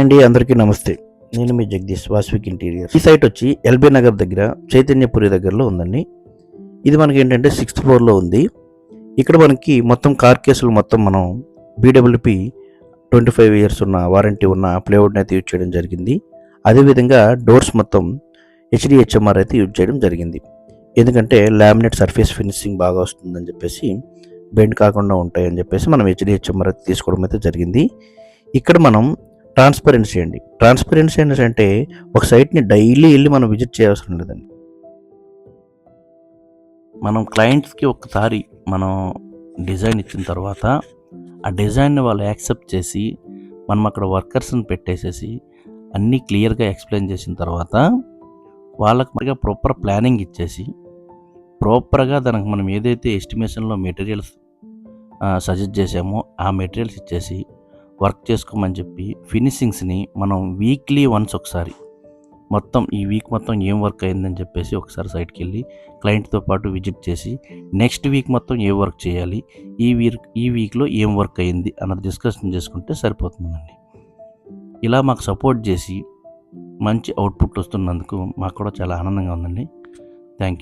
అండి అందరికీ నమస్తే. నేను మీ జగదీష్ వాస్విక్ ఇంటీరియర్స్. ఈ సైట్ వచ్చి ఎల్బీ నగర్ దగ్గర చైతన్యపురి దగ్గరలో ఉందండి. ఇది మనకి ఏంటంటే 6th ఫ్లోర్లో ఉంది. ఇక్కడ మనకి మొత్తం కార్ కేసులు మొత్తం మనం BWP 25 ఇయర్స్ ఉన్న వారంటీ ఉన్న ప్లేవుడ్ని అయితే యూజ్ చేయడం జరిగింది. అదేవిధంగా డోర్స్ మొత్తం HDHMR అయితే యూజ్ చేయడం జరిగింది. ఎందుకంటే లామినేట్ సర్ఫేస్ ఫినిషింగ్ బాగా వస్తుందని చెప్పేసి, బెండ్ కాకుండా ఉంటాయని చెప్పేసి మనం HDHMR అయితే తీసుకోవడం అయితే జరిగింది. ఇక్కడ మనం ట్రాన్స్పరెన్సీ అంటే ఒక సైట్ని డైలీ వెళ్ళి మనం విజిట్ చేయవసరం లేదండి. మనం క్లయింట్స్కి ఒకసారి మనం డిజైన్ ఇచ్చిన తర్వాత ఆ డిజైన్ని వాళ్ళు యాక్సెప్ట్ చేసి మనం అక్కడ వర్కర్స్ని పెట్టేసేసి అన్నీ క్లియర్గా ఎక్స్ప్లెయిన్ చేసిన తర్వాత వాళ్ళకి మరిగా ప్రాపర్ ప్లానింగ్ ఇచ్చేసి ప్రాపర్గా దానికి మనం ఏదైతే ఎస్టిమేషన్లో మెటీరియల్స్ సజెస్ట్ చేసామో ఆ మెటీరియల్స్ ఇచ్చేసి వర్క్ చేసుకోమని చెప్పి ఫినిషింగ్స్ని మనం వీక్లీ వన్స్ ఒకసారి మొత్తం ఈ వీక్ మొత్తం ఏం వర్క్ అయిందని చెప్పేసి ఒకసారి సైట్కి వెళ్ళి క్లయింట్తో పాటు విజిట్ చేసి నెక్స్ట్ వీక్ మొత్తం ఏ వర్క్ చేయాలి, ఈ వీక్లో ఏం వర్క్ అయింది అన్నది డిస్కషన్ చేసుకుంటే సరిపోతుందండి. ఇలా మాకు సపోర్ట్ చేసి మంచి అవుట్పుట్ వస్తున్నందుకు మాకు కూడా చాలా ఆనందంగా ఉందండి. Thank you.